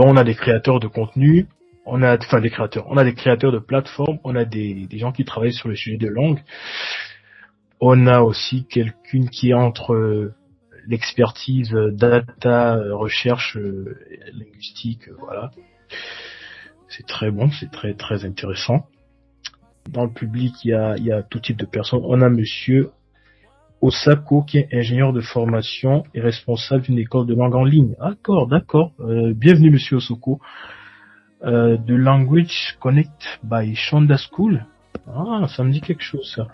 on a des créateurs de contenu, on a des créateurs de plateformes, on a des gens qui travaillent sur le sujet de langue. On a aussi quelqu'un qui est entre l'expertise data, recherche linguistique, voilà. C'est très bon, c'est très très intéressant. Dans le public, il y a tout type de personnes. On a monsieur Osako qui est ingénieur de formation et responsable d'une école de langue en ligne. D'accord. Bienvenue monsieur Osako. The Language Connect by Shonda School. Ah, ça me dit quelque chose ça.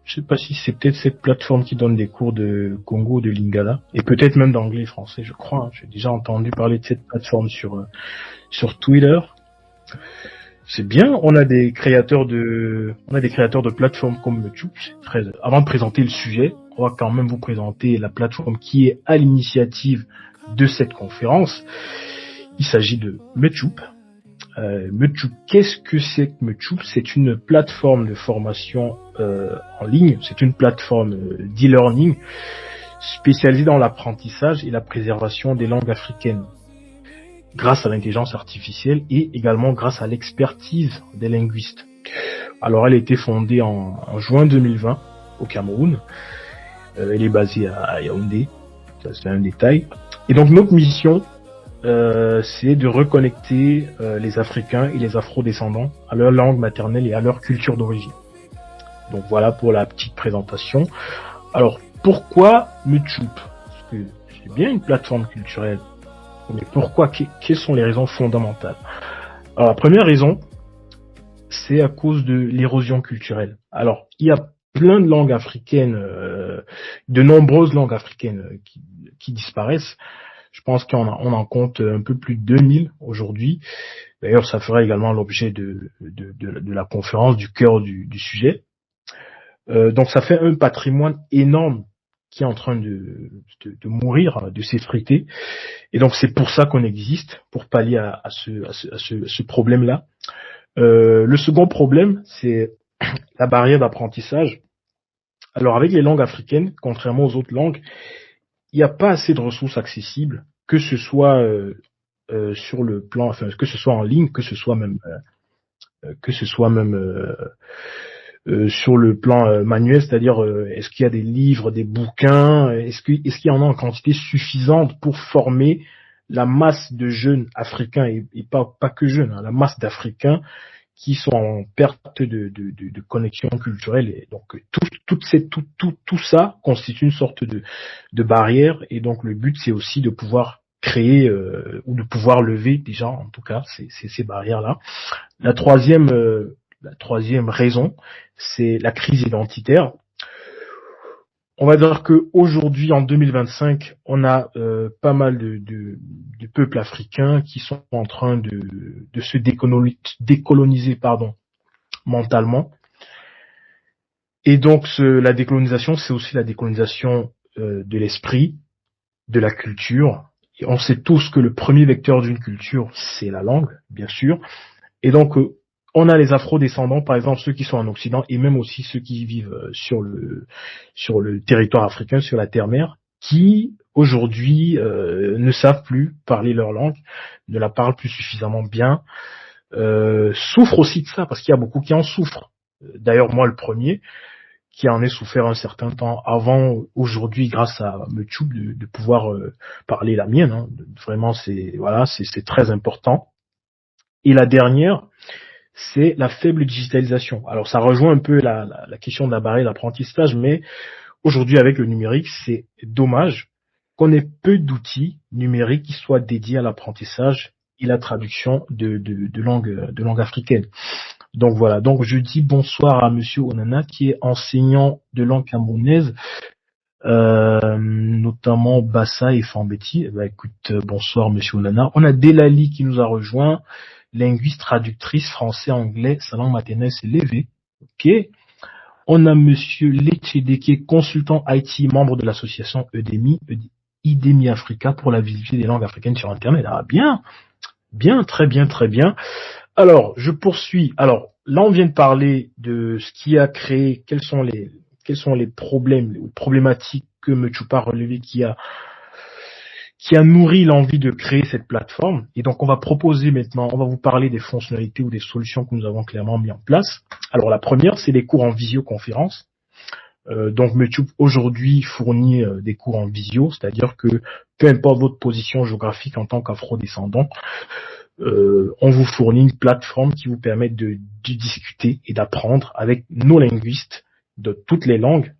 Je sais pas si c'est peut-être cette plateforme qui donne des cours de Congo, de Lingala, et peut-être même d'anglais et français, je crois. Hein. J'ai déjà entendu parler de cette plateforme sur Twitter. C'est bien. On a des créateurs de plateformes comme YouTube. Avant de présenter le sujet, on va quand même vous présenter la plateforme qui est à l'initiative de cette conférence. Il s'agit de Metup. Metup, qu'est-ce que c'est que Metup? C'est une plateforme de formation en ligne, c'est une plateforme d'e-learning spécialisée dans l'apprentissage et la préservation des langues africaines grâce à l'intelligence artificielle et également grâce à l'expertise des linguistes. Alors elle a été fondée en juin 2020 au Cameroun. Elle est basée à Yaoundé, ça c'est un détail. Et donc notre mission, c'est de reconnecter les Africains et les Afro-descendants à leur langue maternelle et à leur culture d'origine. Donc voilà pour la petite présentation. Alors pourquoi Metup? Parce que c'est bien une plateforme culturelle, mais pourquoi? Quelles sont les raisons fondamentales? Alors la première raison, c'est à cause de l'érosion culturelle. Alors il y a plein de langues africaines, de nombreuses langues africaines qui disparaissent. Je pense qu'on en compte un peu plus de 2000 aujourd'hui. D'ailleurs, ça fera également l'objet de la conférence, du cœur du sujet. Donc, ça fait un patrimoine énorme qui est en train de mourir, de s'effriter. Et donc, c'est pour ça qu'on existe, pour pallier à ce problème-là. Le second problème, c'est la barrière d'apprentissage. Alors, avec les langues africaines, contrairement aux autres langues, il n'y a pas assez de ressources accessibles, que ce soit sur le plan, enfin que ce soit en ligne, que ce soit même sur le plan manuel, c'est-à-dire est-ce qu'il y a des livres, des bouquins, est-ce qu'il y en a en quantité suffisante pour former la masse de jeunes africains et pas que jeunes, hein, la masse d'Africains qui sont en perte de connexion culturelle, et donc tout ça constitue une sorte de barrière, et donc le but c'est aussi de pouvoir créer ou de pouvoir lever déjà en tout cas ces barrières là. La troisième raison, c'est la crise identitaire. On va dire que aujourd'hui, en 2025, on a pas mal de peuples africains qui sont en train de se décoloniser, mentalement. Et donc, la décolonisation, c'est aussi la décolonisation de l'esprit, de la culture. Et on sait tous que le premier vecteur d'une culture, c'est la langue, bien sûr. Et donc, on a les afro-descendants, par exemple, ceux qui sont en Occident, et même aussi ceux qui vivent sur le territoire africain, sur la terre-mère, qui, aujourd'hui, ne savent plus parler leur langue, ne la parlent plus suffisamment bien, souffrent aussi de ça, parce qu'il y a beaucoup qui en souffrent. D'ailleurs, moi, le premier, qui en ai souffert un certain temps avant, aujourd'hui, grâce à Metup, de pouvoir parler la mienne, hein. Vraiment, c'est très important. Et la dernière, c'est la faible digitalisation. Alors ça rejoint un peu la question de la barrière d'apprentissage, mais aujourd'hui avec le numérique, c'est dommage qu'on ait peu d'outils numériques qui soient dédiés à l'apprentissage et la traduction de langue africaine. Donc voilà, donc je dis bonsoir à monsieur Onana qui est enseignant de langue camerounaise, notamment Bassa et Fambeti. Écoute, bonsoir monsieur Onana. On a Delali qui nous a rejoint, linguiste, traductrice, français, anglais, sa langue maternelle c'est l'évé. Ok. On a monsieur Lechede qui est consultant IT, membre de l'association IDEMI Africa pour la visibilité des langues africaines sur Internet. Ah bien, très bien, très bien. Alors, je poursuis. Alors, là on vient de parler de ce qui a créé, quels sont les problèmes, les problématiques que Metup a relevées qui qui a nourri l'envie de créer cette plateforme. Et donc, on va proposer maintenant, on va vous parler des fonctionnalités ou des solutions que nous avons clairement mis en place. Alors, la première, c'est les cours en visioconférence. Donc, YouTube aujourd'hui fournit des cours en visio, c'est-à-dire que peu importe votre position géographique en tant qu'afro-descendant, on vous fournit une plateforme qui vous permet de discuter et d'apprendre avec nos linguistes de toutes les langues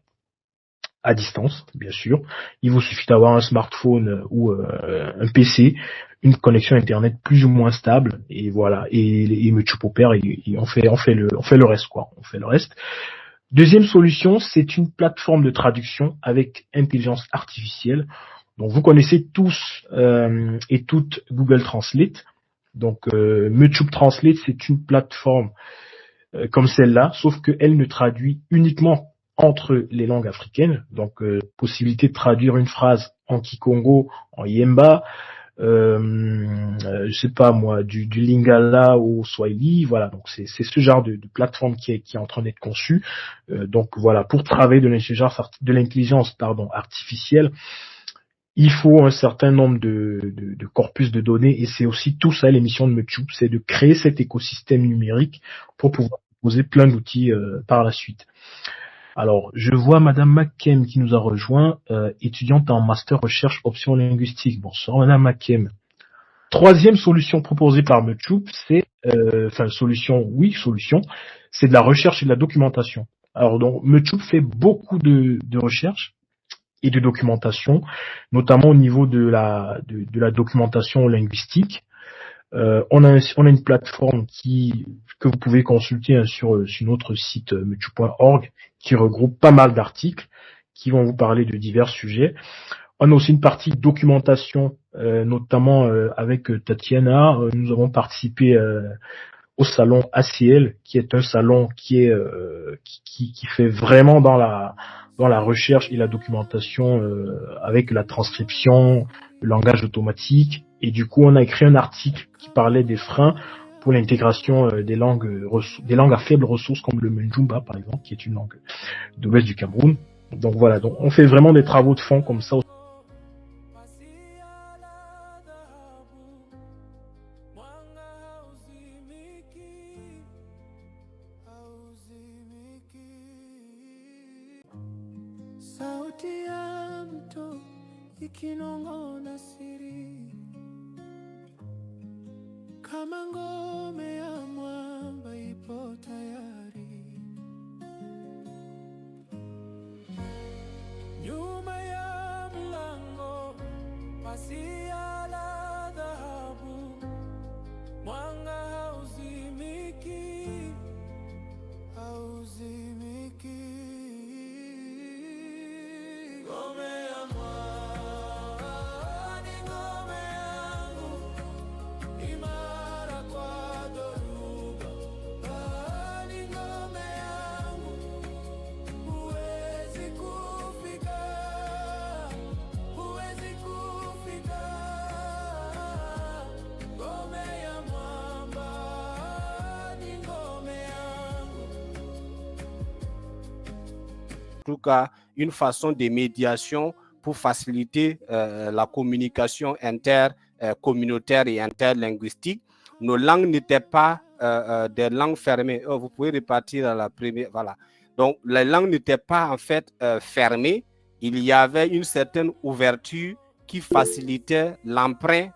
à distance, bien sûr. Il vous suffit d'avoir un smartphone ou un PC, une connexion internet plus ou moins stable, et voilà. Et YouTube opère et on fait le reste, quoi. On fait le reste. Deuxième solution, c'est une plateforme de traduction avec intelligence artificielle. Donc vous connaissez tous et toutes Google Translate. Donc YouTube Translate, c'est une plateforme comme celle-là, sauf qu'elle ne traduit uniquement entre les langues africaines. Donc possibilité de traduire une phrase en Kikongo, en Yemba, je sais pas moi, du Lingala au Swahili, voilà. Donc c'est ce genre de plateforme qui est en train d'être conçue. Donc voilà, pour travailler de l'intelligence artificielle, il faut un certain nombre de corpus de données, et c'est aussi tout ça l'émission de YouTube, c'est de créer cet écosystème numérique pour pouvoir proposer plein d'outils par la suite. Alors, je vois Madame Makem qui nous a rejoint, étudiante en master recherche option linguistique. Bonsoir Madame Makem. Troisième solution proposée par YouTube, c'est, solution, c'est de la recherche et de la documentation. Alors donc, YouTube fait beaucoup de recherches et de documentation, notamment au niveau de la documentation linguistique. On a une plateforme que vous pouvez consulter sur notre site youtube.org, qui regroupe pas mal d'articles qui vont vous parler de divers sujets. On a aussi une partie documentation, notamment avec Tatiana. Nous avons participé au salon ACL, qui est un salon qui fait vraiment dans la recherche et la documentation avec la transcription, le langage automatique. Et du coup, on a écrit un article qui parlait des freins pour l'intégration des langues à faibles ressources comme le Menjumba, par exemple, qui est une langue de l'ouest du Cameroun. Donc voilà, donc on fait vraiment des travaux de fond comme ça. Ikinongona siri kama ngome ya mwamba ipo tayari, nyuma ya mlango pazia la dhahabu, mwanga hauzimiki, hauzimiki, ngome ya mwamba en tout cas une façon de médiation pour faciliter la communication intercommunautaire et interlinguistique. Nos langues n'étaient pas des langues fermées. Vous pouvez repartir à la première. Voilà. Donc, les langues n'étaient pas en fait fermées. Il y avait une certaine ouverture qui facilitait l'emprunt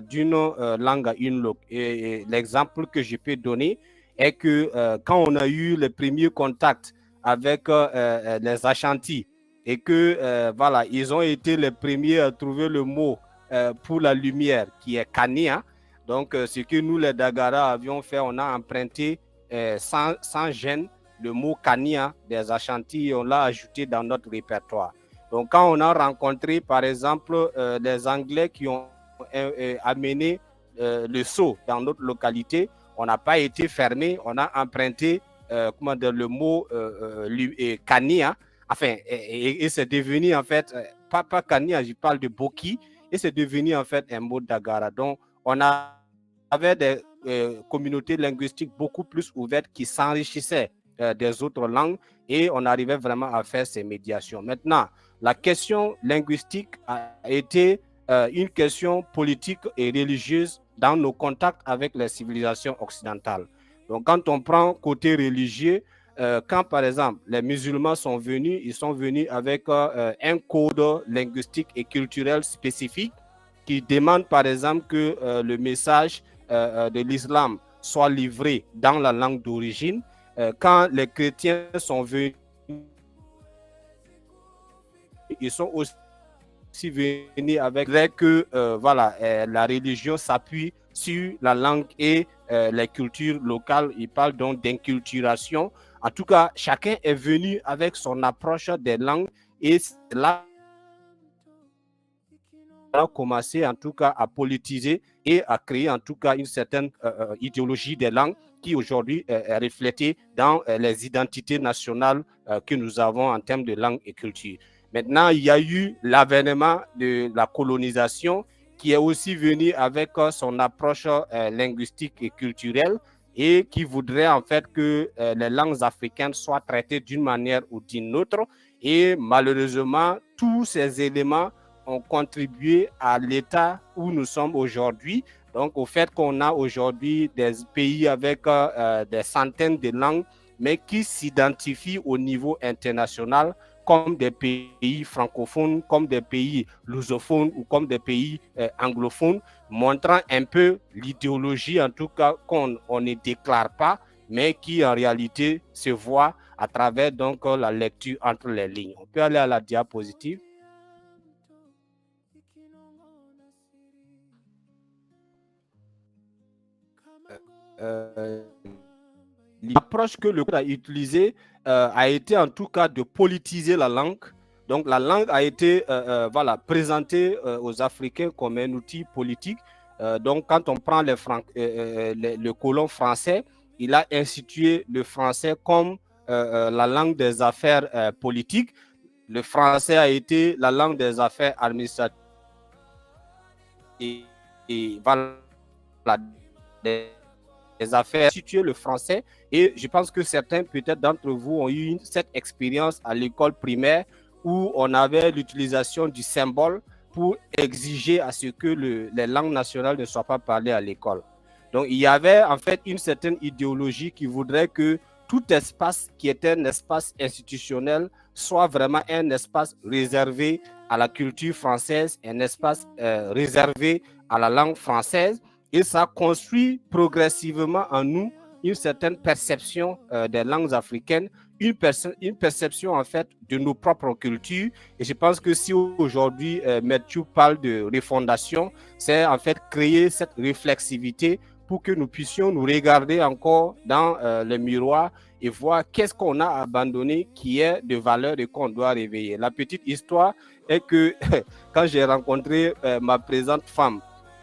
d'une langue à une langue. Et l'exemple que je peux donner est que quand on a eu les premiers contacts avec les Ashanti et que voilà, ils ont été les premiers à trouver le mot pour la lumière qui est Kania. Donc ce que nous les Dagara avions fait, on a emprunté sans gêne le mot Kania des Ashanti et on l'a ajouté dans notre répertoire. Donc quand on a rencontré par exemple les Anglais qui ont amené le seau dans notre localité, on n'a pas été fermé, on a emprunté le mot Kania, enfin, et c'est devenu en fait, pas Kania, je parle de Boki, et c'est devenu en fait un mot Dagara. Donc, on avait des communautés linguistiques beaucoup plus ouvertes qui s'enrichissaient des autres langues et on arrivait vraiment à faire ces médiations. Maintenant, la question linguistique a été une question politique et religieuse dans nos contacts avec les civilisations occidentales. Donc, quand on prend côté religieux, quand par exemple les musulmans sont venus, ils sont venus avec un code linguistique et culturel spécifique qui demande par exemple que le message de l'islam soit livré dans la langue d'origine. Quand les chrétiens sont venus, ils sont aussi venus avec que voilà, la religion s'appuie sur la langue et les cultures locales. Ils parlent donc d'inculturation. En tout cas, chacun est venu avec son approche des langues et là, on a commencé en tout cas à politiser et à créer en tout cas une certaine idéologie des langues qui aujourd'hui est reflétée dans les identités nationales que nous avons en termes de langue et culture. Maintenant, il y a eu l'avènement de la colonisation qui est aussi venu avec son approche linguistique et culturelle et qui voudrait en fait que les langues africaines soient traitées d'une manière ou d'une autre. Et malheureusement, tous ces éléments ont contribué à l'état où nous sommes aujourd'hui. Donc, au fait qu'on a aujourd'hui des pays avec des centaines de langues, mais qui s'identifient au niveau international comme des pays francophones, comme des pays lusophones ou comme des pays anglophones, montrant un peu l'idéologie, en tout cas, qu'on ne déclare pas, mais qui en réalité se voit à travers donc la lecture entre les lignes. On peut aller à la diapositive. L'approche que le cours a utilisée a été en tout cas de politiser la langue. Donc la langue a été voilà, présentée aux Africains comme un outil politique. Donc quand on prend le colon français, il a institué le français comme la langue des affaires politiques. Le français a été la langue des affaires administratives et voilà, des affaires, situer le français. Et je pense que certains, peut-être d'entre vous, ont eu cette expérience à l'école primaire où on avait l'utilisation du symbole pour exiger à ce que les langues nationales ne soient pas parlées à l'école. Donc, il y avait en fait une certaine idéologie qui voudrait que tout espace qui était un espace institutionnel soit vraiment un espace réservé à la culture française, un espace réservé à la langue française. Et ça construit progressivement en nous une certaine perception des langues africaines, une perception en fait de nos propres cultures. Et je pense que si aujourd'hui Mathieu parle de refondation, c'est en fait créer cette réflexivité pour que nous puissions nous regarder encore dans le miroir et voir qu'est-ce qu'on a abandonné qui est de valeur et qu'on doit réveiller. La petite histoire est que quand j'ai rencontré ma présente femme,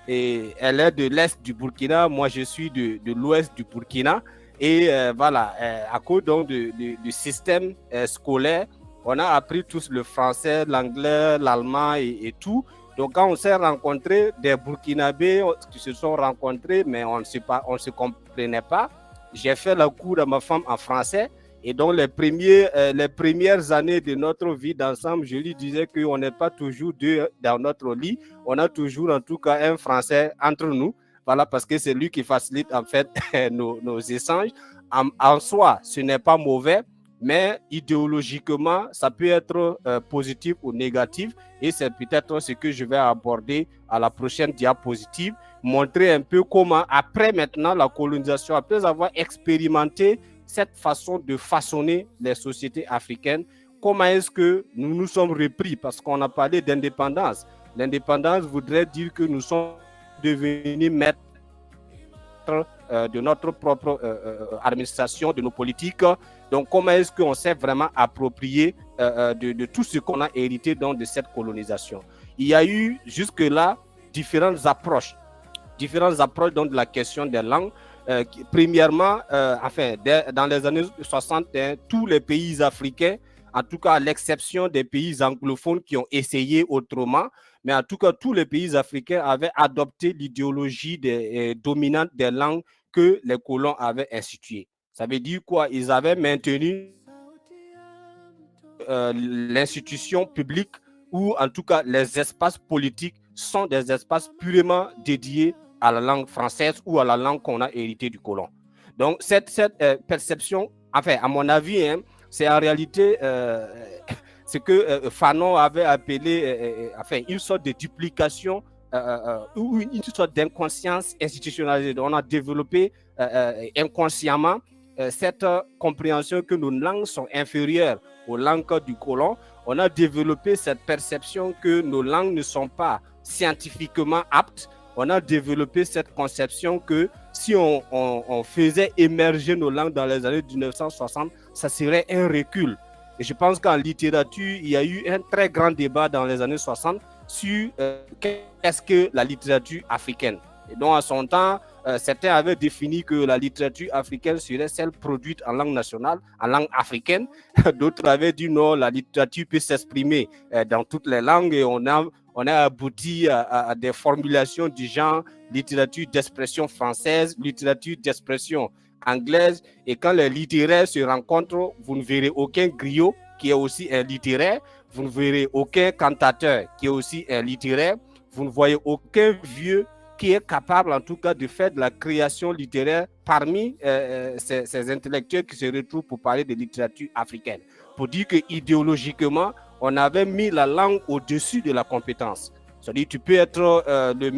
et elle est de l'est du Burkina, moi je suis de l'ouest du Burkina. Et voilà, à cause donc du système scolaire, on a appris tous le français, l'anglais, l'allemand et tout. Donc quand on s'est rencontrés, des Burkinabés qui se sont rencontrés, mais on ne se comprenait pas. J'ai fait le cours à ma femme en français. Et donc, les premières années de notre vie d'ensemble, je lui disais qu'on n'est pas toujours deux dans notre lit. On a toujours, en tout cas, un français entre nous. Voilà, parce que c'est lui qui facilite, en fait, nos échanges. En soi, ce n'est pas mauvais, mais idéologiquement, ça peut être positif ou négatif. Et c'est peut-être ce que je vais aborder à la prochaine diapositive. Montrer un peu comment, après maintenant la colonisation, après avoir expérimenté cette façon de façonner les sociétés africaines, comment est-ce que nous nous sommes repris? Parce qu'on a parlé d'indépendance. L'indépendance voudrait dire que nous sommes devenus maîtres de notre propre administration, de nos politiques. Donc, comment est-ce qu'on s'est vraiment approprié de tout ce qu'on a hérité donc, de cette colonisation? Il y a eu jusque-là différentes approches donc, de la question des langues. Premièrement, dans les années 60, tous les pays africains, en tout cas à l'exception des pays anglophones qui ont essayé autrement, mais en tout cas tous les pays africains avaient adopté l'idéologie dominante des langues que les colons avaient instituée. Ça veut dire quoi? Ils avaient maintenu l'institution publique ou en tout cas les espaces politiques sont des espaces purement dédiés à la langue française ou à la langue qu'on a héritée du colon. Donc, cette perception, enfin, à mon avis, hein, c'est en réalité ce que Fanon avait appelé enfin, une sorte de duplication ou une sorte d'inconscience institutionnalisée. Donc, on a développé inconsciemment cette compréhension que nos langues sont inférieures aux langues du colon. On a développé cette perception que nos langues ne sont pas scientifiquement aptes. On a développé cette conception que si on faisait émerger nos langues dans les années 1960, ça serait un recul. Et je pense qu'en littérature, il y a eu un très grand débat dans les années 60 sur qu'est-ce que la littérature africaine. Et donc, à son temps, certains avaient défini que la littérature africaine serait celle produite en langue nationale, en langue africaine. D'autres avaient dit non, la littérature peut s'exprimer dans toutes les langues et on a abouti à des formulations du genre littérature d'expression française, littérature d'expression anglaise. Et quand les littéraires se rencontrent, vous ne verrez aucun griot qui est aussi un littéraire, vous ne verrez aucun cantateur qui est aussi un littéraire, vous ne voyez aucun vieux qui est capable en tout cas de faire de la création littéraire parmi ces intellectuels qui se retrouvent pour parler de littérature africaine. Pour dire que idéologiquement, on avait mis la langue au-dessus de la compétence. C'est-à-dire tu peux être le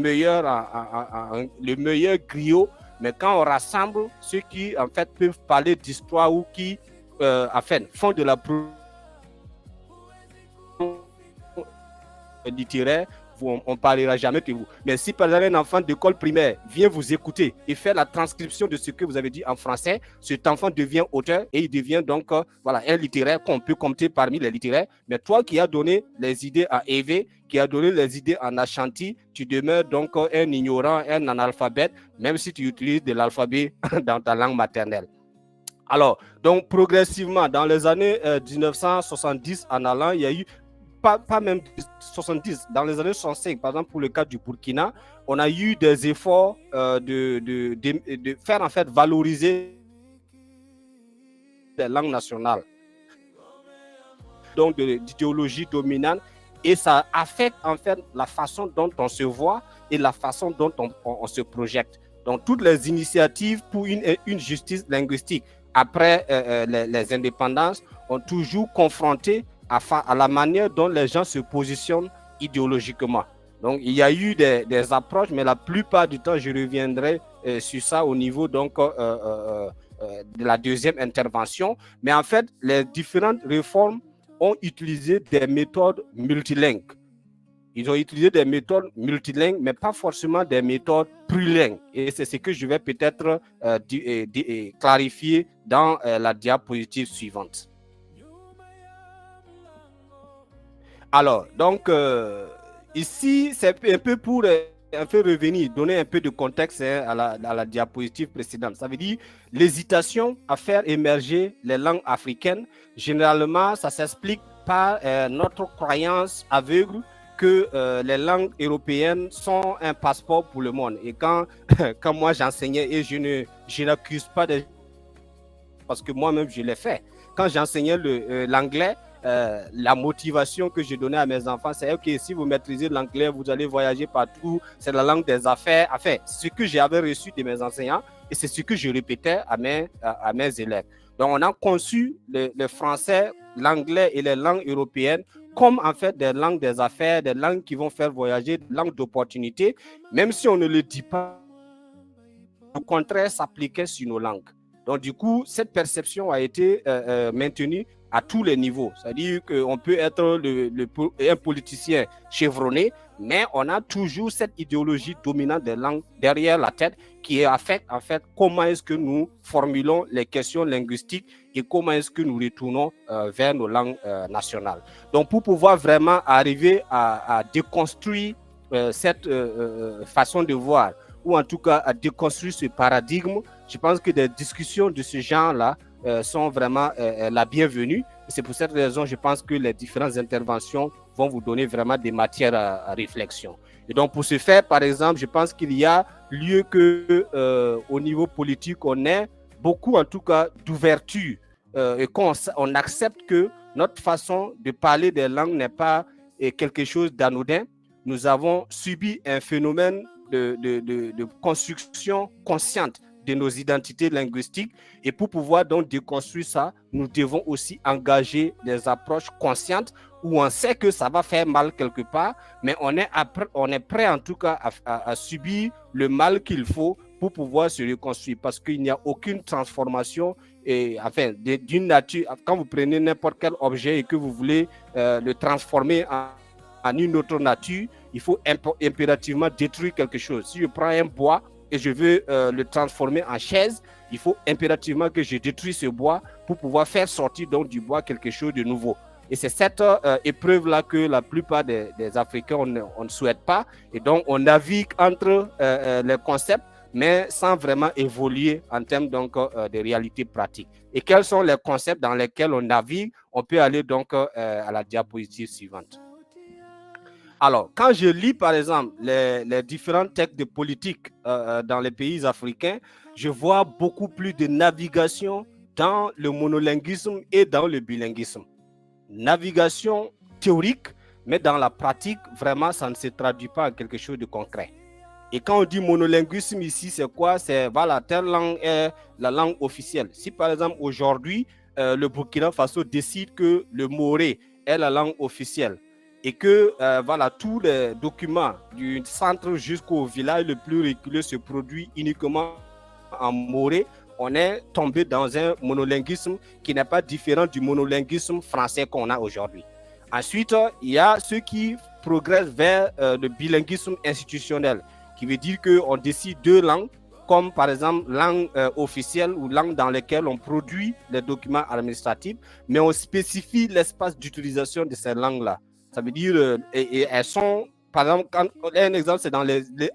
meilleur griot, mais quand on rassemble ceux qui en fait peuvent parler d'histoire ou qui enfin, font de la littéraire, on ne parlera jamais de vous. Mais si par exemple un enfant d'école primaire vient vous écouter et fait la transcription de ce que vous avez dit en français, cet enfant devient auteur et il devient donc voilà, un littéraire qu'on peut compter parmi les littéraires. Mais toi qui as donné les idées à Évé, qui a donné les idées en Ashanti, tu demeures donc un ignorant, un analphabète, même si tu utilises de l'alphabet dans ta langue maternelle. Alors, donc progressivement, dans les années 1970 en allant, il y a eu pas même 70, dans les années 65, par exemple pour le cas du Burkina, on a eu des efforts de faire en fait valoriser les langues nationales, donc d'idéologie dominante, et ça affecte en fait la façon dont on se voit et la façon dont on se projette. Donc toutes les initiatives pour une justice linguistique après les indépendances ont toujours confronté à la manière dont les gens se positionnent idéologiquement. Donc, il y a eu des approches, mais la plupart du temps, je reviendrai sur ça au niveau donc, de la deuxième intervention. Mais en fait, les différentes réformes ont utilisé des méthodes multilingues. Ils ont utilisé des méthodes multilingues, mais pas forcément des méthodes plurilingues. Et c'est ce que je vais peut-être clarifier dans la diapositive suivante. Alors, donc, ici, c'est un peu pour un peu revenir, donner un peu de contexte à la diapositive précédente. Ça veut dire l'hésitation à faire émerger les langues africaines. Généralement, ça s'explique par notre croyance aveugle que les langues européennes sont un passeport pour le monde. Et quand moi j'enseignais, et je n'accuse pas de... parce que moi-même je l'ai fait, quand j'enseignais l'anglais, la motivation que je donnais à mes enfants, c'est ok, si vous maîtrisez l'anglais, vous allez voyager partout, c'est la langue des affaires. Enfin, ce que j'avais reçu de mes enseignants et c'est ce que je répétais à mes élèves. Donc, on a conçu le français, l'anglais et les langues européennes comme en fait des langues des affaires, des langues qui vont faire voyager, des langues d'opportunité, même si on ne le dit pas, au contraire, s'appliquait sur nos langues. Donc, du coup, cette perception a été maintenue à tous les niveaux. C'est-à-dire qu'on peut être un politicien chevronné, mais on a toujours cette idéologie dominante des langues derrière la tête qui affecte en fait comment est-ce que nous formulons les questions linguistiques et comment est-ce que nous retournons vers nos langues nationales. Donc, pour pouvoir vraiment arriver à déconstruire cette façon de voir, ou en tout cas à déconstruire ce paradigme, je pense que des discussions de ce genre-là sont vraiment la bienvenue. C'est pour cette raison, je pense que les différentes interventions vont vous donner vraiment des matières à réflexion. Et donc, pour ce faire, par exemple, je pense qu'il y a lieu que au niveau politique, on ait beaucoup, en tout cas, d'ouverture et qu'on accepte que notre façon de parler des langues n'est pas quelque chose d'anodin. nous avons subi un phénomène de construction consciente de nos identités linguistiques. Et pour pouvoir donc déconstruire ça, nous devons aussi engager des approches conscientes où on sait que ça va faire mal quelque part, mais on est prêt en tout cas à subir le mal qu'il faut pour pouvoir se reconstruire, parce qu'il n'y a aucune transformation d'une nature. Quand vous prenez n'importe quel objet et que vous voulez le transformer en une autre nature, il faut impérativement détruire quelque chose. Si je prends un bois et je veux le transformer en chaise, il faut impérativement que je détruise ce bois pour pouvoir faire sortir donc du bois quelque chose de nouveau. Et c'est cette épreuve-là que la plupart des Africains, on ne souhaite pas. Et donc, on navigue entre les concepts, mais sans vraiment évoluer en termes donc, de réalité pratique. Et quels sont les concepts dans lesquels on navigue? On peut aller donc à la diapositive suivante. Alors, quand je lis, par exemple, les différents textes de politique dans les pays africains, je vois beaucoup plus de navigation dans le monolinguisme et dans le bilinguisme. Navigation théorique, mais dans la pratique, vraiment, ça ne se traduit pas en quelque chose de concret. Et quand on dit monolinguisme ici, c'est quoi? C'est, voilà, telle langue est la langue officielle. Si, par exemple, aujourd'hui, le Burkina Faso décide que le moré est la langue officielle, et que voilà, tous les documents du centre jusqu'au village le plus reculé se produisent uniquement en moré, on est tombé dans un monolinguisme qui n'est pas différent du monolinguisme français qu'on a aujourd'hui. Ensuite, il y a ceux qui progressent vers le bilinguisme institutionnel, qui veut dire qu'on décide deux langues, comme par exemple langue officielle ou langue dans laquelle on produit les documents administratifs, mais on spécifie l'espace d'utilisation de ces langues-là. Ça veut dire, et elles sont, par exemple, un exemple, c'est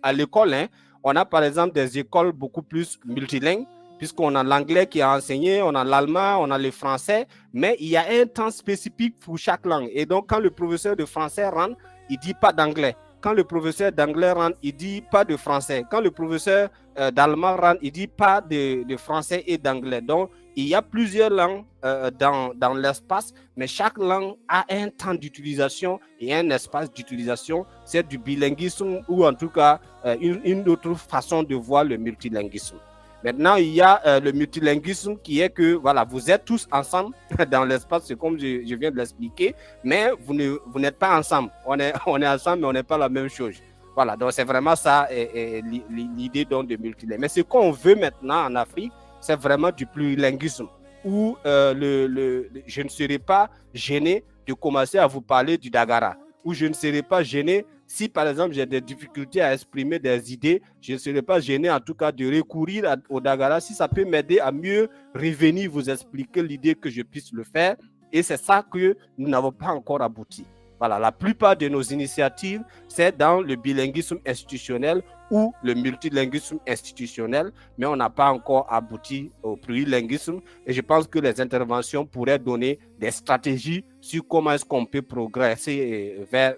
à l'école, hein, on a par exemple des écoles beaucoup plus multilingues, puisqu'on a l'anglais qui est enseigné, on a l'allemand, on a le français, mais il y a un temps spécifique pour chaque langue. Et donc, quand le professeur de français rentre, il ne dit pas d'anglais. Quand le professeur d'anglais rentre, il ne dit pas de français. Quand le professeur d'allemand rentre, il ne dit pas de français et d'anglais. Donc, il y a plusieurs langues dans l'espace, mais chaque langue a un temps d'utilisation et un espace d'utilisation. C'est du bilinguisme ou en tout cas une autre façon de voir le multilinguisme. Maintenant, il y a le multilinguisme qui est que voilà, vous êtes tous ensemble dans l'espace, c'est comme je viens de l'expliquer, mais vous n'êtes pas ensemble. On est ensemble, mais on n'est pas la même chose. Voilà, donc c'est vraiment ça l'idée donc de multilingue. Mais ce qu'on veut maintenant en Afrique, c'est vraiment du plurilinguisme, où je ne serai pas gêné de commencer à vous parler du Dagara, où je ne serai pas gêné si, par exemple, j'ai des difficultés à exprimer des idées, je ne serai pas gêné, en tout cas, de recourir au Dagara si ça peut m'aider à mieux revenir vous expliquer l'idée que je puisse le faire. Et c'est ça que nous n'avons pas encore abouti. Voilà, la plupart de nos initiatives, c'est dans le bilinguisme institutionnel ou le multilinguisme institutionnel, mais on n'a pas encore abouti au plurilinguisme. Et je pense que les interventions pourraient donner des stratégies sur comment est-ce qu'on peut progresser vers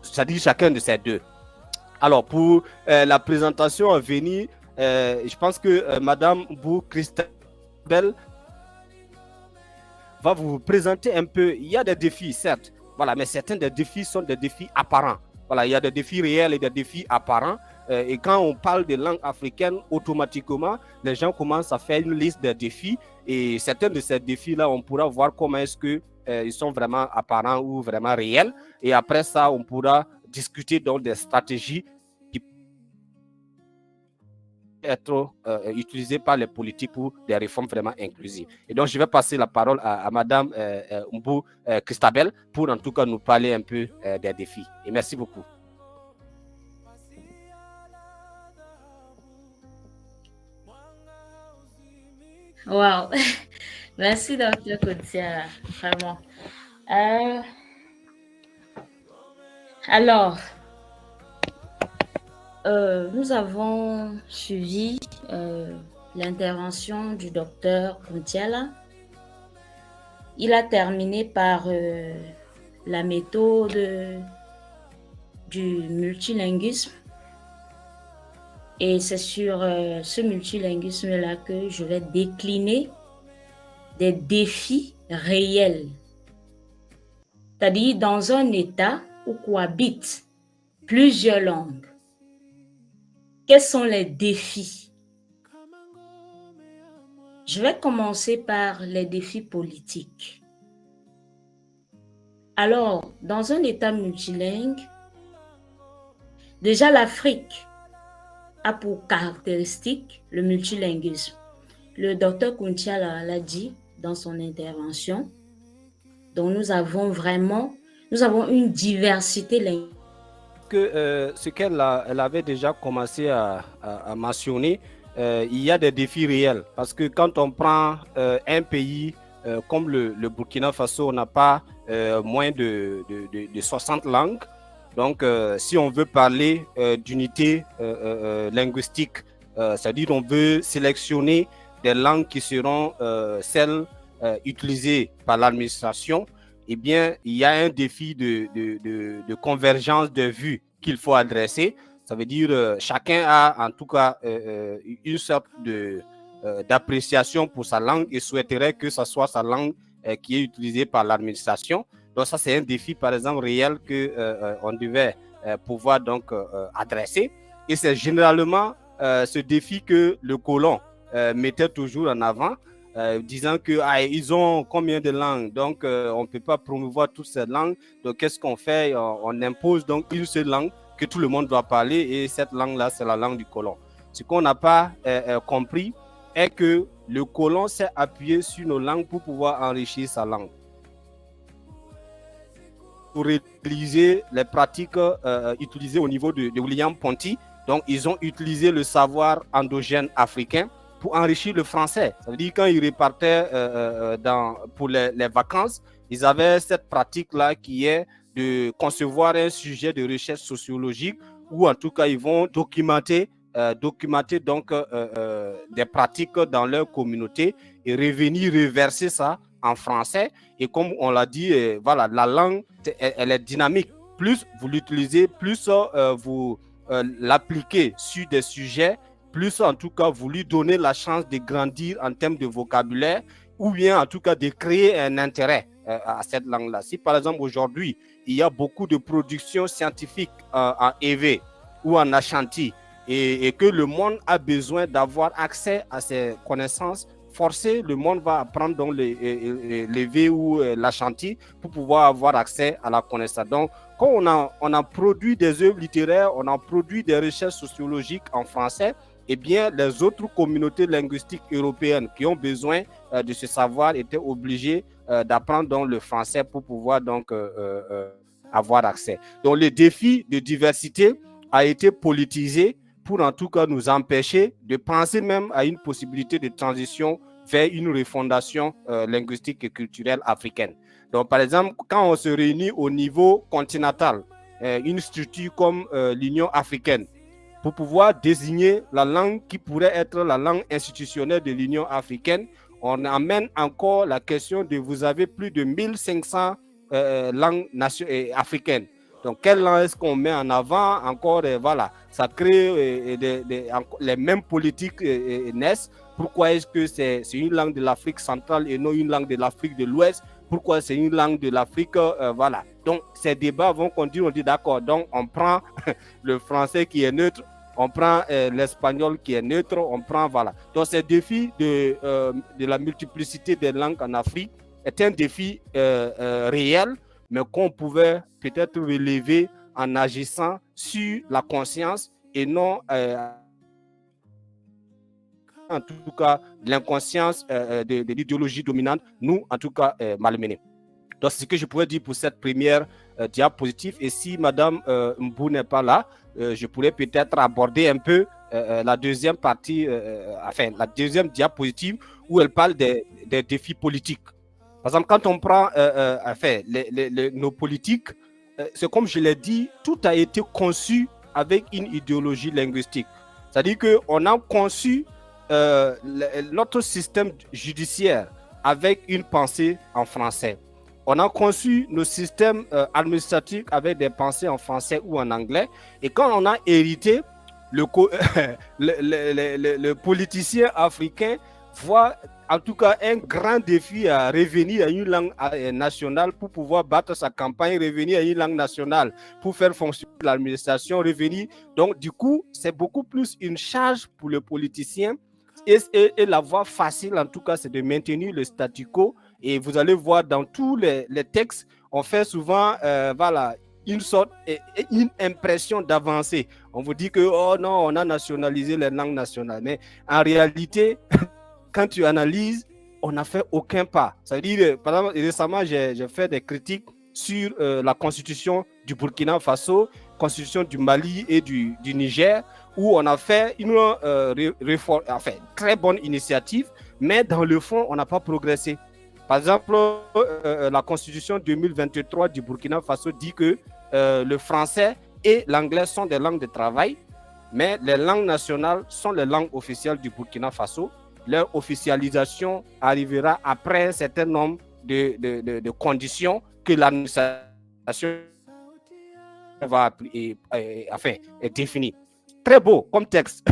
c'est-à-dire chacun de ces deux. Alors, pour la présentation à venir, je pense que Madame Bou Christabel va vous présenter un peu. Il y a des défis, certes, voilà, mais certains des défis sont des défis apparents. Voilà, il y a des défis réels et des défis apparents. Et quand on parle de langue africaine, automatiquement, les gens commencent à faire une liste des défis. Et certains de ces défis-là, on pourra voir comment est-ce que ils sont vraiment apparents ou vraiment réels. Et après ça, on pourra discuter donc des stratégies qui peuvent être utilisées par les politiques pour des réformes vraiment inclusives. Et donc, je vais passer la parole à Madame Mbou Christabel pour en tout cas nous parler un peu des défis. Et merci beaucoup. Wow. Merci, Dr. Kodia, vraiment. Alors, nous avons suivi l'intervention du docteur Koutiala. Il a terminé par la méthode du multilinguisme. Et c'est sur ce multilinguisme-là que je vais décliner des défis réels. C'est-à-dire dans un État où cohabitent plusieurs langues. Quels sont les défis? Je vais commencer par les défis politiques. Alors, dans un État multilingue, déjà l'Afrique a pour caractéristique le multilinguisme. Le docteur Kountia l'a dit dans son intervention. Donc, nous avons une diversité linguistique. Ce qu'elle avait déjà commencé à mentionner, il y a des défis réels. Parce que quand on prend un pays comme le Burkina Faso, on n'a pas moins de 60 langues. Donc, si on veut parler d'unité linguistique, c'est-à-dire on veut sélectionner des langues qui seront celles utilisées par l'administration, eh bien, il y a un défi de convergence de vues qu'il faut adresser. Ça veut dire chacun a en tout cas une sorte d'appréciation pour sa langue et souhaiterait que ce soit sa langue qui est utilisée par l'administration. Donc ça, c'est un défi, par exemple, réel qu'on devait pouvoir donc adresser. Et c'est généralement ce défi que le colon mettait toujours en avant, disant que ils ont combien de langues, donc on ne peut pas promouvoir toutes ces langues. Donc qu'est-ce qu'on fait? On impose donc une seule langue que tout le monde doit parler, et cette langue-là, c'est la langue du colon. Ce qu'on n'a pas compris est que le colon s'est appuyé sur nos langues pour pouvoir enrichir sa langue. Pour utiliser les pratiques utilisées au niveau de William Ponty, donc ils ont utilisé le savoir endogène africain pour enrichir le français. Ça veut dire quand ils repartaient pour les vacances, ils avaient cette pratique-là qui est de concevoir un sujet de recherche sociologique, ou en tout cas ils vont documenter donc des pratiques dans leur communauté et revenir reverser ça en français. Et comme on l'a dit, voilà, la langue, elle est dynamique. Plus vous l'utilisez, plus vous l'appliquez sur des sujets, plus en tout cas vous lui donnez la chance de grandir en termes de vocabulaire, ou bien en tout cas de créer un intérêt à cette langue-là. Si par exemple aujourd'hui, il y a beaucoup de productions scientifiques en EV ou en Ashanti, et que le monde a besoin d'avoir accès à ces connaissances, forcé, le monde va apprendre dans l'EV ou l'Ashanti pour pouvoir avoir accès à la connaissance. Donc, quand on a produit des œuvres littéraires, on a produit des recherches sociologiques en français, eh bien, les autres communautés linguistiques européennes qui ont besoin de ce savoir étaient obligées d'apprendre donc le français pour pouvoir donc avoir accès. Donc, le défi de diversité a été politisé pour en tout cas nous empêcher de penser même à une possibilité de transition vers une refondation linguistique et culturelle africaine. Donc, par exemple, quand on se réunit au niveau continental, une structure comme l'Union africaine, pour pouvoir désigner la langue qui pourrait être la langue institutionnelle de l'Union africaine, on amène encore la question de vous avez plus de 1500 langues africaines. Donc, quelle langue est-ce qu'on met en avant? Encore, voilà, ça crée les mêmes politiques naissent. Pourquoi est-ce que c'est une langue de l'Afrique centrale et non une langue de l'Afrique de l'Ouest? Pourquoi c'est une langue de l'Afrique? Voilà. Donc, ces débats vont continuer. On dit d'accord, donc on prend le français qui est neutre, on prend l'espagnol qui est neutre, on prend, voilà. Donc, ce défi de la multiplicité des langues en Afrique est un défi réel, mais qu'on pouvait peut-être relever en agissant sur la conscience et non en tout cas l'inconscience de l'idéologie dominante, nous en tout cas malmenée. Donc c'est ce que je pourrais dire pour cette première diapositive. Et si Madame Mbou n'est pas là, je pourrais peut-être aborder un peu la deuxième partie, enfin la deuxième diapositive où elle parle des défis politiques. Par exemple, quand on prend enfin, nos politiques, c'est comme je l'ai dit, tout a été conçu avec une idéologie linguistique. C'est-à-dire qu'on a conçu notre système judiciaire avec une pensée en français. On a conçu nos systèmes administratifs avec des pensées en français ou en anglais. Et quand on a hérité, le politicien africain voit en tout cas un grand défi à revenir à une langue nationale pour pouvoir battre sa campagne, revenir à une langue nationale pour faire fonctionner l'administration, revenir. Donc, du coup, c'est beaucoup plus une charge pour le politicien. Et la voie facile, en tout cas, c'est de maintenir le statu quo. Et vous allez voir dans tous les textes, on fait souvent voilà, une sorte, une impression d'avancée. On vous dit que, oh non, on a nationalisé les langues nationales. Mais en réalité, quand tu analyses, on n'a fait aucun pas. C'est-à-dire, par exemple, récemment, j'ai fait des critiques sur la constitution du Burkina Faso, constitution du Mali et du Niger, où on a fait une réforme, enfin, très bonne initiative, mais dans le fond, on n'a pas progressé. Par exemple, la constitution 2023 du Burkina Faso dit que le français et l'anglais sont des langues de travail, mais les langues nationales sont les langues officielles du Burkina Faso. Leur officialisation arrivera après un certain nombre de conditions que l'administration va enfin, définir. Très beau comme texte,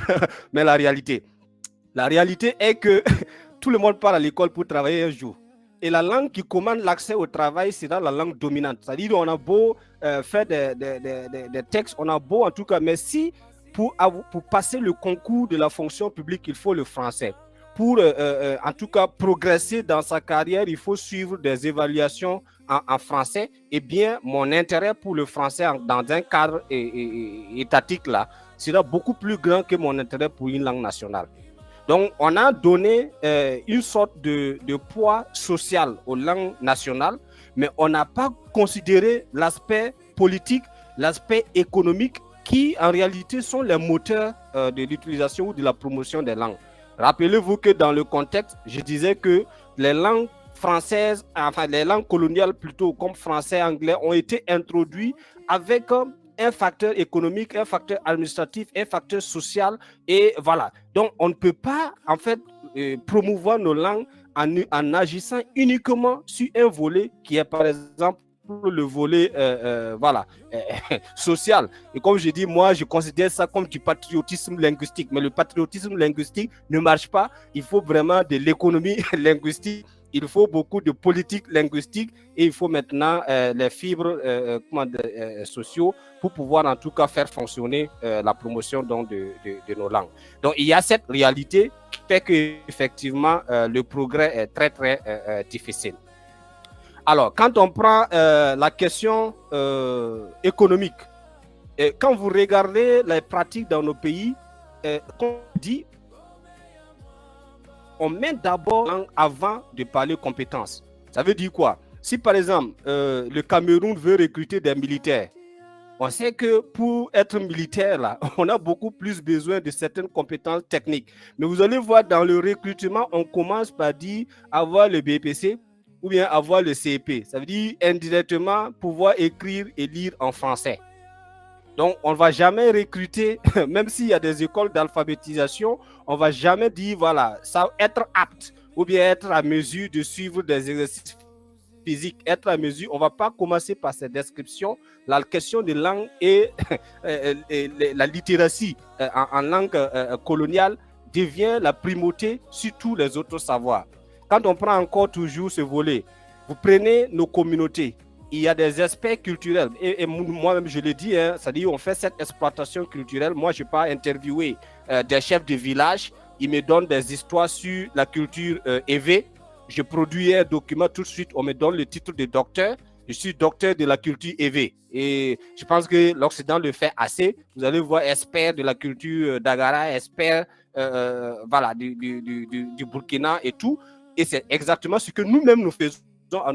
mais la réalité est que tout le monde part à l'école pour travailler un jour. Et la langue qui commande l'accès au travail sera la langue dominante. C'est-à-dire qu'on a beau faire des textes, on a beau en tout cas, mais si pour passer le concours de la fonction publique, il faut le français. Pour en tout cas progresser dans sa carrière, il faut suivre des évaluations en français. Eh bien, mon intérêt pour le français dans un cadre étatique là sera beaucoup plus grand que mon intérêt pour une langue nationale. Donc, on a donné une sorte de poids social aux langues nationales, mais on n'a pas considéré l'aspect politique, l'aspect économique, qui en réalité sont les moteurs de l'utilisation ou de la promotion des langues. Rappelez-vous que dans le contexte, je disais que les langues françaises, enfin les langues coloniales plutôt, comme français, anglais, ont été introduits avec un facteur économique, un facteur administratif, un facteur social, et voilà. Donc, on ne peut pas, en fait, promouvoir nos langues en agissant uniquement sur un volet qui est, par exemple, le volet voilà, social. Et comme je dis, moi, je considère ça comme du patriotisme linguistique. Mais le patriotisme linguistique ne marche pas. Il faut vraiment de l'économie linguistique. Il faut beaucoup de politique linguistique et il faut maintenant les fibres sociaux pour pouvoir en tout cas faire fonctionner la promotion donc, de nos langues. Donc il y a cette réalité qui fait qu'effectivement le progrès est très très difficile. Alors quand on prend la question économique, quand vous regardez les pratiques dans nos pays, comme on dit, on met d'abord langue avant de parler compétences. Ça veut dire quoi? Si par exemple, le Cameroun veut recruter des militaires, on sait que pour être militaire, là, on a beaucoup plus besoin de certaines compétences techniques. Mais vous allez voir, dans le recrutement, on commence par dire avoir le BPC ou bien avoir le CEP. Ça veut dire indirectement pouvoir écrire et lire en français. Donc, on ne va jamais recruter, même s'il y a des écoles d'alphabétisation, on ne va jamais dire, voilà, ça, être apte ou bien être à mesure de suivre des exercices physiques, être à mesure. On ne va pas commencer par cette description. La question de langue et la littératie en langue coloniale devient la primauté sur tous les autres savoirs. Quand on prend encore toujours ce volet, vous prenez nos communautés. Il y a des aspects culturels et moi-même je le dis, hein, c'est-à-dire on fait cette exploitation culturelle. Moi je n'ai pas interviewé des chefs de village, ils me donnent des histoires sur la culture Evé. Je produis un document tout de suite, on me donne le titre de docteur. Je suis docteur de la culture Evé et je pense que l'Occident le fait assez. Vous allez voir expert de la culture d'Agara, expert voilà, du Burkina et tout. Et c'est exactement ce que nous-mêmes nous faisons à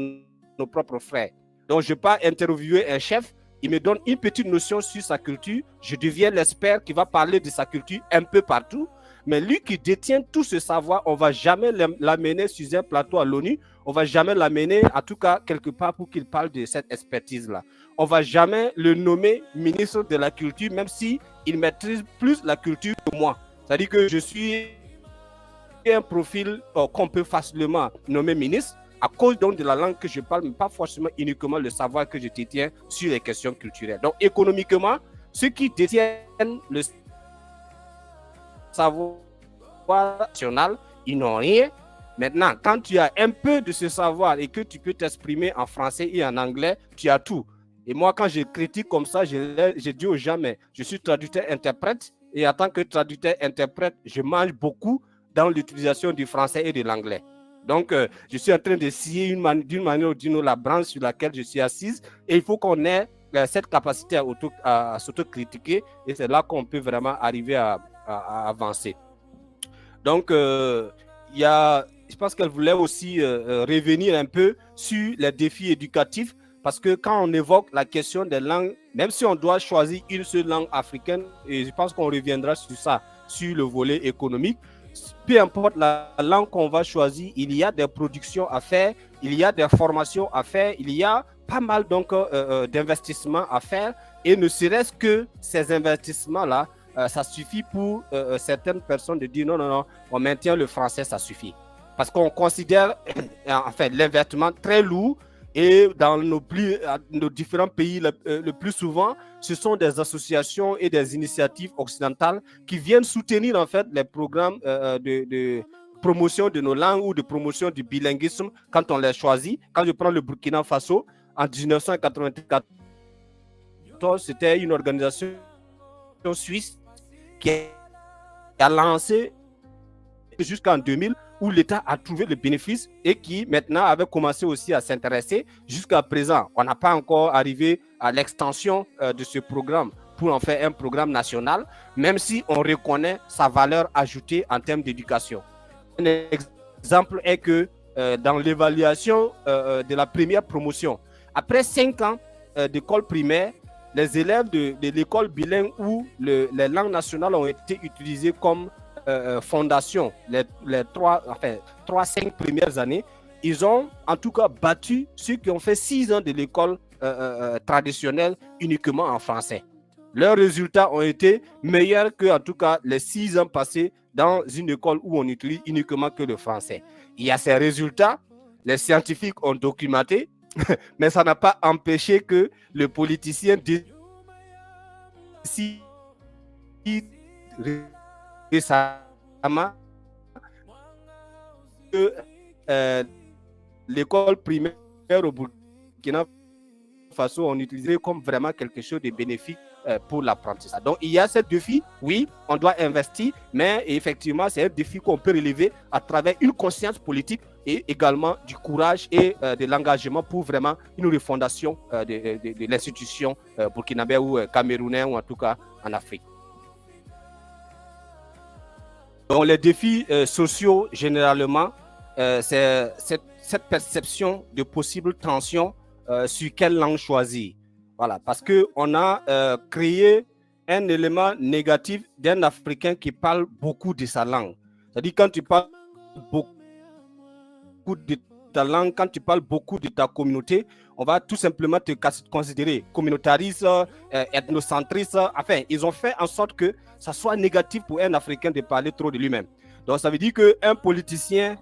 nos propres frères. Donc, je ne vais pas interviewer un chef, il me donne une petite notion sur sa culture, je deviens l'expert qui va parler de sa culture un peu partout, mais lui qui détient tout ce savoir, on ne va jamais l'amener sur un plateau à l'ONU, on ne va jamais l'amener, en tout cas, quelque part pour qu'il parle de cette expertise-là. On ne va jamais le nommer ministre de la culture, même s'il maîtrise plus la culture que moi. C'est-à-dire que je suis un profil qu'on peut facilement nommer ministre, à cause donc de la langue que je parle, mais pas forcément uniquement le savoir que je détiens sur les questions culturelles. Donc, économiquement, ceux qui détiennent le savoir national, ils n'ont rien. Maintenant, quand tu as un peu de ce savoir et que tu peux t'exprimer en français et en anglais, tu as tout. Et moi, quand je critique comme ça, je dis aux gens, mais je suis traducteur-interprète et en tant que traducteur-interprète, je mange beaucoup dans l'utilisation du français et de l'anglais. Donc, je suis en train de scier d'une manière ou d'une autre la branche sur laquelle je suis assise et il faut qu'on ait cette capacité à s'autocritiquer et c'est là qu'on peut vraiment arriver à avancer. Donc, je pense qu'elle voulait aussi revenir un peu sur les défis éducatifs parce que quand on évoque la question des langues, même si on doit choisir une seule langue africaine, et je pense qu'on reviendra sur ça, sur le volet économique, peu importe la langue qu'on va choisir, il y a des productions à faire, il y a des formations à faire, il y a pas mal donc d'investissements à faire et ne serait-ce que ces investissements-là, ça suffit pour certaines personnes de dire non, on maintient le français, ça suffit. Parce qu'on considère enfin, l'investissement très lourd et dans nos différents pays, le plus souvent, ce sont des associations et des initiatives occidentales qui viennent soutenir en fait les programmes de promotion de nos langues ou de promotion du bilinguisme quand on les choisit. Quand je prends le Burkina Faso, en 1994, c'était une organisation suisse qui a lancé jusqu'en 2000 où l'État a trouvé le bénéfice et qui maintenant avait commencé aussi à s'intéresser. Jusqu'à présent, on n'a pas encore arrivé à l'extension de ce programme pour en faire un programme national, même si on reconnaît sa valeur ajoutée en termes d'éducation. Un exemple est que dans l'évaluation de la première promotion, après 5 ans d'école primaire, les élèves de l'école bilingue où les langues nationales ont été utilisées comme fondation, les 3-5 premières années, ils ont en tout cas battu ceux qui ont fait 6 ans de l'école traditionnelle uniquement en français. Leurs résultats ont été meilleurs que en tout cas les 6 ans passés dans une école où on utilise uniquement que le français. Il y a ces résultats, les scientifiques ont documenté, mais ça n'a pas empêché que le politicien décide récemment que l'école primaire au Burkina Faso on utilisait comme vraiment quelque chose de bénéfique pour l'apprentissage. Donc il y a ce défi, oui, on doit investir, mais effectivement c'est un défi qu'on peut relever à travers une conscience politique et également du courage et de l'engagement pour vraiment une refondation de l'institution burkinabé ou camerounais ou en tout cas en Afrique. Donc les défis sociaux généralement, c'est cette perception de possibles tensions sur quelle langue choisir. Voilà, parce qu'on a créé un élément négatif d'un Africain qui parle beaucoup de sa langue. C'est-à-dire quand tu parles beaucoup de ta langue, quand tu parles beaucoup de ta communauté, on va tout simplement te considérer communautariste, ethnocentriste. Enfin, ils ont fait en sorte que ça soit négatif pour un Africain de parler trop de lui-même. Donc, ça veut dire qu'un politicien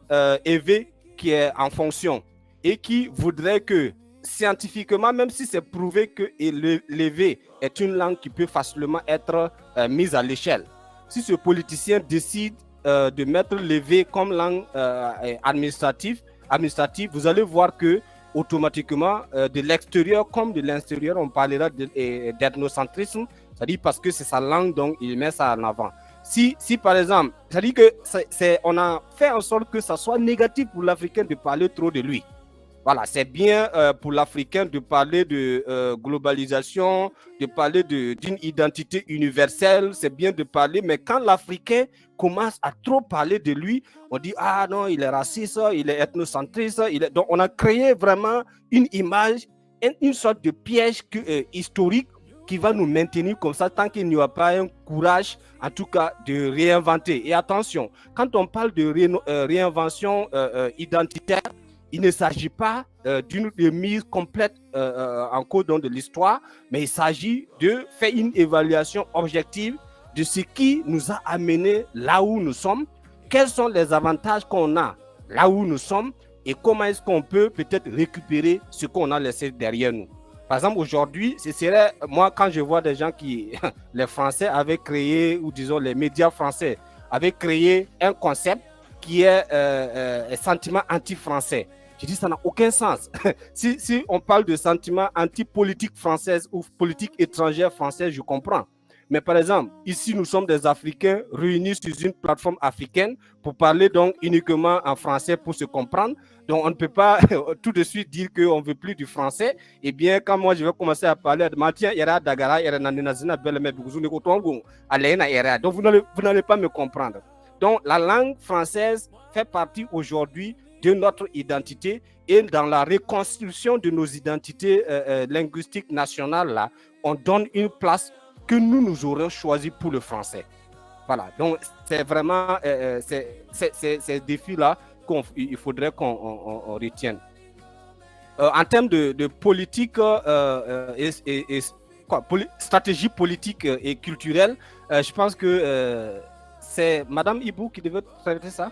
élevé qui est en fonction et qui voudrait que scientifiquement, même si c'est prouvé que l'élevé est une langue qui peut facilement être mise à l'échelle, si ce politicien décide de mettre l'élevé comme langue administrative, vous allez voir que automatiquement, de l'extérieur comme de l'intérieur, on parlera d'ethnocentrisme, c'est-à-dire parce que c'est sa langue, donc il met ça en avant. Si par exemple, c'est-à-dire que on a fait en sorte que ça soit négatif pour l'Africain de parler trop de lui. Voilà, c'est bien pour l'Africain de parler de globalisation, de parler d'une identité universelle, c'est bien de parler, mais quand l'Africain commence à trop parler de lui, on dit « Ah non, il est raciste, il est ethnocentriste. » Donc, on a créé vraiment une image, une sorte de piège historique qui va nous maintenir comme ça tant qu'il n'y aura pas un courage, en tout cas, de réinventer. Et attention, quand on parle de réinvention identitaire, il ne s'agit pas d'une remise complète en cause de l'histoire, mais il s'agit de faire une évaluation objective de ce qui nous a amené là où nous sommes, quels sont les avantages qu'on a là où nous sommes et comment est-ce qu'on peut peut-être récupérer ce qu'on a laissé derrière nous. Par exemple, aujourd'hui, ce serait, moi, quand je vois des gens qui, les Français avaient créé, ou disons les médias français avaient créé un concept qui est sentiment anti-français. Je dis ça n'a aucun sens. Si on parle de sentiment anti-politique française ou politique étrangère française, je comprends. Mais par exemple, ici, nous sommes des Africains réunis sur une plateforme africaine pour parler donc uniquement en français pour se comprendre. Donc, on ne peut pas tout de suite dire qu'on ne veut plus du français. Eh bien, quand moi, je vais commencer à parler de Mathieu, Dagara, donc vous n'allez pas me comprendre. Donc, la langue française fait partie aujourd'hui de notre identité et dans la reconstruction de nos identités linguistiques nationales, là, on donne une place que nous aurons choisi pour le français. Voilà, donc c'est vraiment ces défis-là qu'il faudrait qu'on retienne. En termes de politique stratégie politique et culturelle, je pense que c'est Madame Ibou qui devait traiter ça.